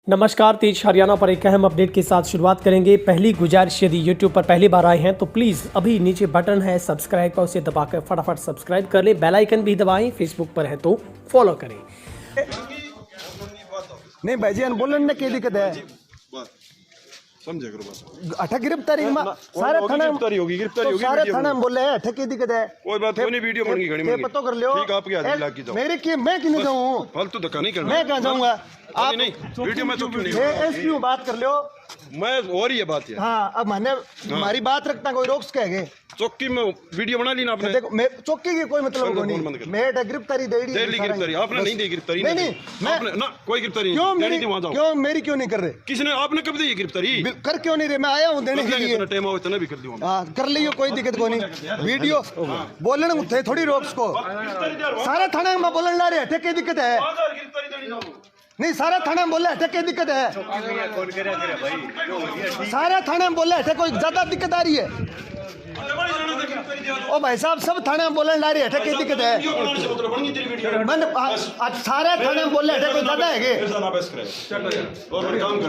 नमस्कार, तेज हरियाणा पर एक अहम अपडेट के साथ शुरुआत करेंगे। पहली गुजारिश, यदि यूट्यूब पर पहली बार आए हैं तो प्लीज़ अभी नीचे बटन है सब्सक्राइब का, उसे दबाकर फटाफट सब्सक्राइब कर ले। बेल आइकन भी दबाएं। फेसबुक पर है तो फॉलो करें। नहीं भाईजान बोलन ने क्या दिक्कत है? समझे करो बात। अठा गिरफ्तारी सारे थाना गिरफ्तारी होगी सारे थाना में बोले अठा की दिक्कत है। कोई बात नहीं, वीडियो बन गई घड़ी में पता कर लियो। ठीक, आपके हाथ में लाग की जाओ। मेरे की मैं किने जाऊं? फालतू धक्का नहीं करना। मैं कहां जाऊंगा? आप नहीं वीडियो में तो क्यों नहीं एस क्यों बात कर लियो? मैं हो रही है बात है। हां, अब मैंने हमारी बात रखता कोई रोक्स कहेगे। चौकी में वीडियो बना ली ना आपने। देखो मैं चौकी की कोई मतलब नहीं। मैं गिरफ्तारी दे दी गिरफ्तारी आपने नहीं दी। गिरफ्तारी नहीं आपने ना कोई गिरफ्तारी क्यों नहीं दी। वहां जाओ। क्यों मेरी क्यों नहीं कर रहे? किसने आपने कब दी गिरफ्तारी? कर क्यों नहीं रहे? मैं आया हूं देने के लिए। इतना टाइम हो इतना भी कर दियो। हां कर लियो, कोई दिक्कत कोई नहीं। वीडियो बोलने थे थोड़ी रोक्स को सारा थाना में बोलने ला रहे थे, क्या दिक्कत है? नहीं सारा थाना में बोले थे, क्या दिक्कत है? सारा थाना में बोले थे, कोई ज्यादा दिक्कत आ रही है? ओ भाई साहब सब थाने में बोलने ला रहे थे, क्या दिक्कत है? मैंने सारे थाने में बोले थे, कोई ज्यादा है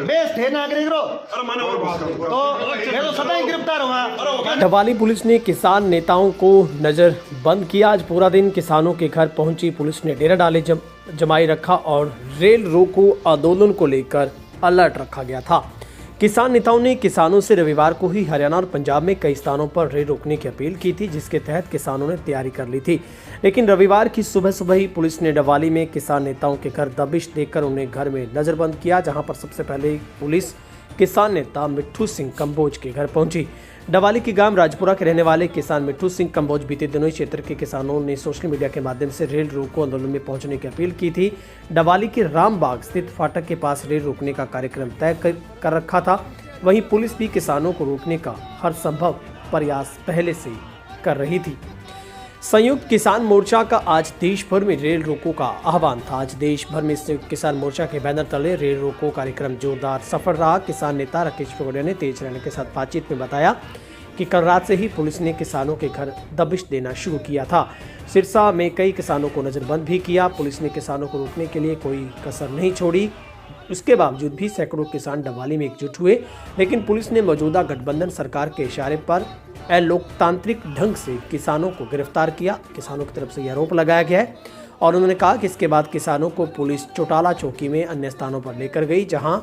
बेस थे नागरिक रो तो मैं तो सदा ही गिरफ्तार हुआ। डवाली पुलिस ने किसान नेताओं को नजरबंद किया। आज पूरा दिन किसानों के घर पहुंची पुलिस ने डेरा डाले जमाई रखा और रेल रोको आंदोलन को लेकर अलर्ट रखा गया था। किसान नेताओं ने किसानों से रविवार को ही हरियाणा और पंजाब में कई स्थानों पर रेल रोकने की अपील की थी, जिसके तहत किसानों ने तैयारी कर ली थी। लेकिन रविवार की सुबह ही पुलिस ने डवाली में किसान नेताओं के घर दबिश देकर उन्हें घर में नजरबंद किया, जहां पर सबसे पहले पुलिस किसान नेता मिट्ठू सिंह कंबोज के घर पहुंची। डवाली के गांव राजपुरा के रहने वाले किसान मिट्ठू सिंह कंबोज बीते दिनों क्षेत्र के किसानों ने सोशल मीडिया के माध्यम से रेल रोको आंदोलन में पहुंचने की अपील की थी। डवाली के रामबाग स्थित फाटक के पास रेल रोकने का कार्यक्रम तय कर रखा था। वहीं पुलिस भी किसानों को रोकने का हर संभव प्रयास पहले से कर रही थी। संयुक्त किसान मोर्चा का आज देश भर में रेल रोको का आह्वान था। आज देश भर में संयुक्त किसान मोर्चा के बैनर तले रेल रोको कार्यक्रम जोरदार सफल रहा। किसान नेता राकेश फगोड़िया ने तेज रहने के साथ बातचीत में बताया कि कल रात से ही पुलिस ने किसानों के घर दबिश देना शुरू किया था। सिरसा में कई किसानों को नजरबंद भी किया। पुलिस ने किसानों को रोकने के लिए कोई कसर नहीं छोड़ी। उसके बावजूद भी सैकड़ों किसान डवाली में एकजुट हुए, लेकिन पुलिस ने मौजूदा गठबंधन सरकार के इशारे पर अलोकतांत्रिक ढंग से किसानों को गिरफ्तार किया। किसानों की तरफ से यह आरोप लगाया गया है और उन्होंने कहा कि इसके बाद किसानों को पुलिस चौटाला चौकी में अन्य स्थानों पर लेकर गई, जहां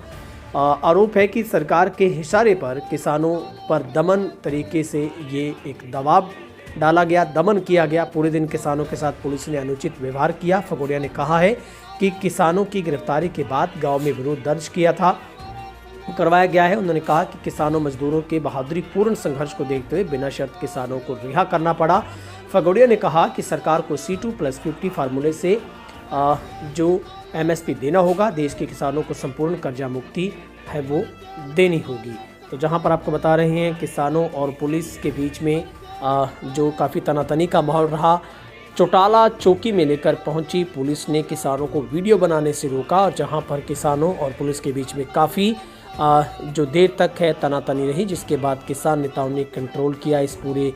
आरोप है कि सरकार के इशारे पर किसानों पर दमन तरीके से ये एक दबाव डाला गया, दमन किया गया। पूरे दिन किसानों के साथ पुलिस ने अनुचित व्यवहार किया। फगोड़िया ने कहा है कि किसानों की गिरफ्तारी के बाद गांव में विरोध दर्ज करवाया गया है। उन्होंने कहा कि किसानों मजदूरों के बहादुरीपूर्ण संघर्ष को देखते हुए बिना शर्त किसानों को रिहा करना पड़ा। फगोड़िया ने कहा कि सरकार को C2+50 फार्मूले से जो MSP देना होगा, देश के किसानों को संपूर्ण कर्जा मुक्ति है वो देनी होगी। तो जहां पर आपको बता रहे हैं किसानों और पुलिस के बीच में जो काफ़ी तनातनी का माहौल रहा। चौटाला चौकी में लेकर पहुंची पुलिस ने किसानों को वीडियो बनाने से रोका और जहां पर किसानों और पुलिस के बीच में काफ़ी जो देर तक है तनातनी रही, जिसके बाद किसान नेताओं ने कंट्रोल किया इस पूरे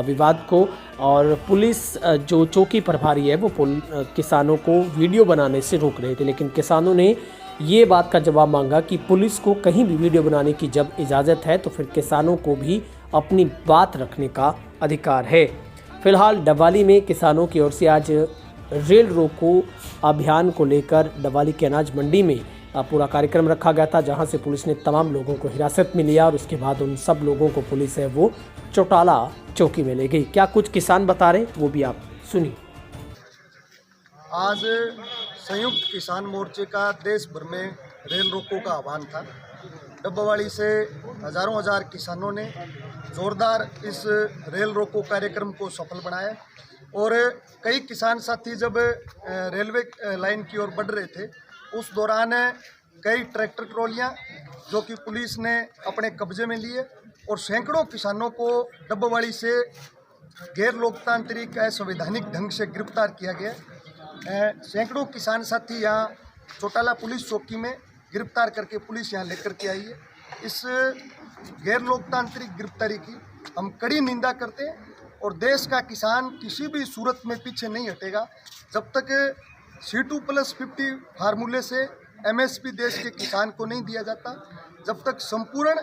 विवाद को। और पुलिस जो चौकी प्रभारी है वो किसानों को वीडियो बनाने से रोक रहे थे, लेकिन किसानों ने ये बात का जवाब मांगा कि पुलिस को कहीं भी वीडियो बनाने की जब इजाज़त है तो फिर किसानों को भी अपनी बात रखने का अधिकार है। फिलहाल डवाली में किसानों की ओर से आज रेल रोको अभियान को लेकर डवाली के अनाज मंडी में पूरा कार्यक्रम रखा गया था, जहां से पुलिस ने तमाम लोगों को हिरासत में लिया और उसके बाद उन सब लोगों को पुलिस है वो चौटाला चौकी में ले गई। क्या कुछ किसान बता रहे वो भी आप सुनिए। आज संयुक्त किसान मोर्चे का देश भर में रेल रोको का आह्वान था। डब्बावाड़ी से हजारों हजार किसानों ने जोरदार इस रेल रोको कार्यक्रम को सफल बनाया और कई किसान साथी जब रेलवे लाइन की ओर बढ़ रहे थे उस दौरान कई ट्रैक्टर ट्रॉलियां जो कि पुलिस ने अपने कब्जे में लिए और सैकड़ों किसानों को डब्बावाड़ी से गैर लोकतांत्रिक असंवैधानिक ढंग से गिरफ्तार किया गया। सैकड़ों किसान साथी यहाँ चौटाला पुलिस चौकी में गिरफ्तार करके पुलिस यहाँ लेकर के आई है। इस गैर लोकतांत्रिक गिरफ्तारी की हम कड़ी निंदा करते हैं और देश का किसान किसी भी सूरत में पीछे नहीं हटेगा जब तक C2+50 फार्मूले से एमएसपी देश के किसान को नहीं दिया जाता, जब तक संपूर्ण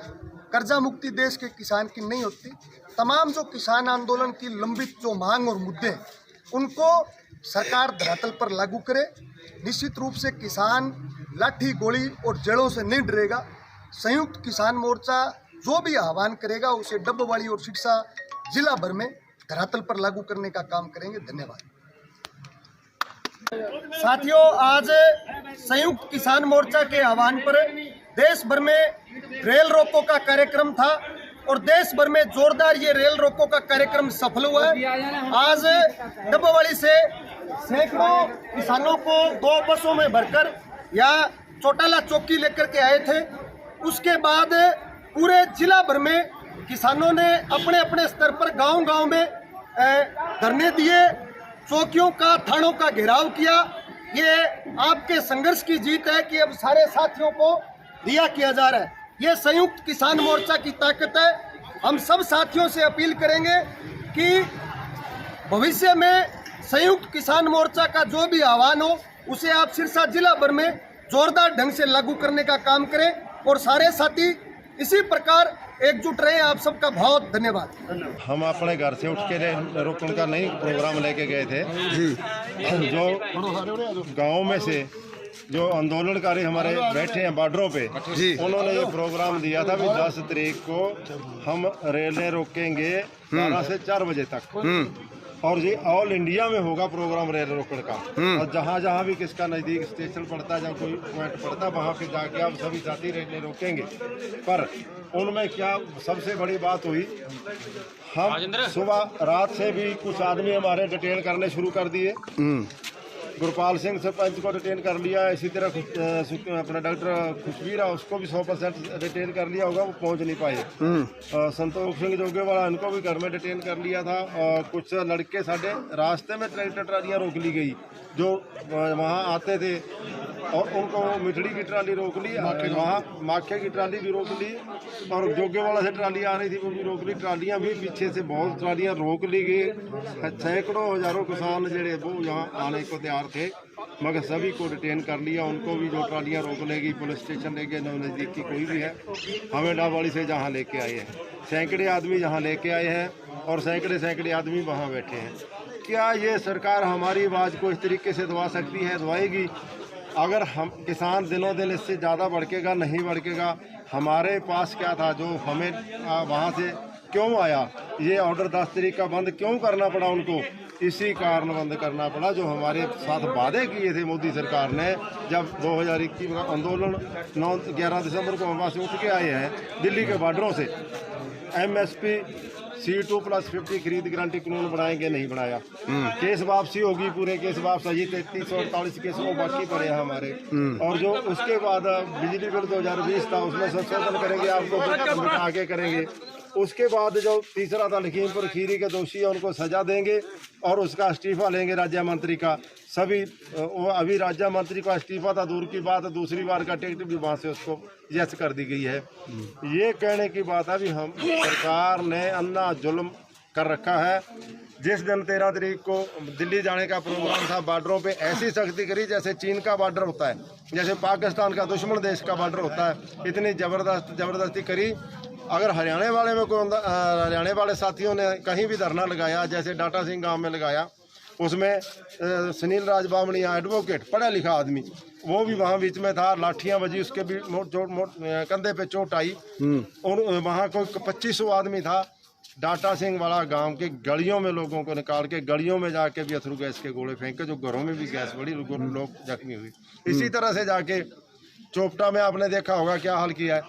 कर्जा मुक्ति देश के किसान की नहीं होती, तमाम जो किसान आंदोलन की लंबित जो मांग और मुद्दे हैं उनको सरकार धरातल पर लागू करे। निश्चित रूप से किसान लाठी गोली और जड़ों से नहीं डरेगा। संयुक्त किसान मोर्चा जो भी आह्वान करेगा उसे डब्बवाड़ी और सिरसा जिला भर में धरातल पर लागू करने का काम करेंगे। धन्यवाद। साथियों, आज संयुक्त किसान मोर्चा के आह्वान पर देश भर में रेल रोको का कार्यक्रम था और देश भर में जोरदार ये रेल रोको का कार्यक्रम सफल हुआ है। आज डब्बवाड़ी से सैकड़ों किसानों को 2 बसों में भरकर या चौटाला चौकी लेकर के आए थे। उसके बाद पूरे जिला भर में किसानों ने अपने अपने स्तर पर गांव-गांव में धरने दिए, चौकियों का, थानों का घेराव किया। ये आपके संघर्ष की जीत है कि अब सारे साथियों को रिहा किया जा रहा है। ये संयुक्त किसान मोर्चा की ताकत है। हम सब साथियों से अपील करेंगे कि भविष्य में संयुक्त किसान मोर्चा का जो भी आह्वान हो उसे आप सिरसा जिला भर में जोरदार ढंग से लागू करने का काम करें और सारे साथी इसी प्रकार एकजुट रहे। आप सबका बहुत धन्यवाद। हम अपने घर से उठ के रोकने का नहीं प्रोग्राम लेके गए थे जी। जो गांव में से जो आंदोलनकारी हमारे बैठे हैं बॉर्डरों पे जी, उन्होंने ये प्रोग्राम दिया था कि 10 तारीख को हम रेलें रोकेंगे 12 से 4 बजे तक और ये ऑल इंडिया में होगा प्रोग्राम रेल रोकने का। और जहाँ जहाँ भी किसका नज़दीक स्टेशन पड़ता है, जहाँ कोई पॉइंट पड़ता है, वहाँ पे जाके आप सभी साथी रेलें रोकेंगे। पर उनमें क्या सबसे बड़ी बात हुई, हम सुबह रात से भी कुछ आदमी हमारे डिटेन करने शुरू कर दिए। गुरपाल सिंह सरपंच को डिटेन कर लिया, इसी तरह अपना डॉक्टर खुशबीर है उसको भी 100% डिटेन कर लिया होगा, वो पहुंच नहीं पाए। संतोष सिंह जोगेवाला इनको भी घर में डिटेन कर लिया था। और कुछ लड़के साढ़े रास्ते में ट्रैक्टर ट्रालियाँ रोक ली गई जो वहाँ आते थे और उनको मिठड़ी की ट्राली रोक ली, वहाँ माखे की ट्राली भी रोक ली और जोगेवाला से ट्राली आ रही थी वो भी रोक ली। ट्रालियाँ भी पीछे से बहुत ट्रालियाँ रोक ली गई। सैकड़ों हजारों किसान जड़े वो यहाँ आने को तैयार थे, मगर सभी को डिटेन कर लिया। उनको भी जो ट्रालियाँ रोक लेगी पुलिस स्टेशन ले गए, नज़दीक की कोई भी है, हमें डब्बवाड़ी से जहाँ लेके आए हैं, सैकड़े आदमी जहाँ लेके आए हैं और सैकड़े आदमी वहाँ बैठे हैं। क्या ये सरकार हमारी आवाज़ को इस तरीके से दबा सकती है? दबाएगी। अगर हम किसान दिनों दिन इससे ज़्यादा भड़केगा, नहीं भड़केगा। हमारे पास क्या था जो हमें वहाँ से क्यों आया, ये ऑर्डर 10 तारीख का बंद क्यों करना पड़ा उनको? इसी कारण बंद करना पड़ा जो हमारे साथ वादे किए थे मोदी सरकार ने। जब 2021 का आंदोलन 9-11 दिसंबर को हम वहाँ से उठ के आए हैं दिल्ली के बॉर्डरों से, MSP C2+50 खरीद गारंटी कानून बनाएंगे, नहीं बनाया। केस वापसी होगी, पूरे केस वापस अजी 3348 केस वो बाकी पड़े हैं हमारे। और जो उसके बाद बिजली बिल 2020 था उसमें संशोधन करेंगे, आपको आगे करेंगे। उसके बाद जो तीसरा था लखीमपुर खीरी के दोषी है उनको सजा देंगे और उसका इस्तीफा लेंगे राज्य मंत्री का। सभी वो अभी राज्य मंत्री का इस्तीफा था दूर की बात, दूसरी बार का टिकट भी वहाँ से उसको यस कर दी गई है। ये कहने की बात है भी हम सरकार ने अन्ना जुल्म कर रखा है। जिस दिन 13 तारीख को दिल्ली जाने का प्रोग्राम था, बॉर्डरों पे ऐसी सख्ती करी जैसे चीन का बॉर्डर होता है, जैसे पाकिस्तान का दुश्मन देश का बॉर्डर होता है। इतनी ज़बरदस्ती करी। अगर हरियाणा वाले में कोई हरियाणा वाले साथियों ने कहीं भी धरना लगाया, जैसे डाटा सिंह गांव में लगाया, उसमें सुनील राजबामणी एडवोकेट पढ़ा लिखा आदमी वो भी वहाँ बीच में था, लाठियाँ बजी, उसके भी कंधे पे चोट आई और वहाँ कोई 2500 आदमी था। डाटा सिंह वाला गांव के गलियों में लोगों को निकाल के गलियों में जाके भी अथरू गैस के गोले फेंके, जो घरों में भी गैस बढ़ी, लोग जख्मी हुए। इसी तरह से जाके चोपटा में आपने देखा होगा क्या हाल किया है।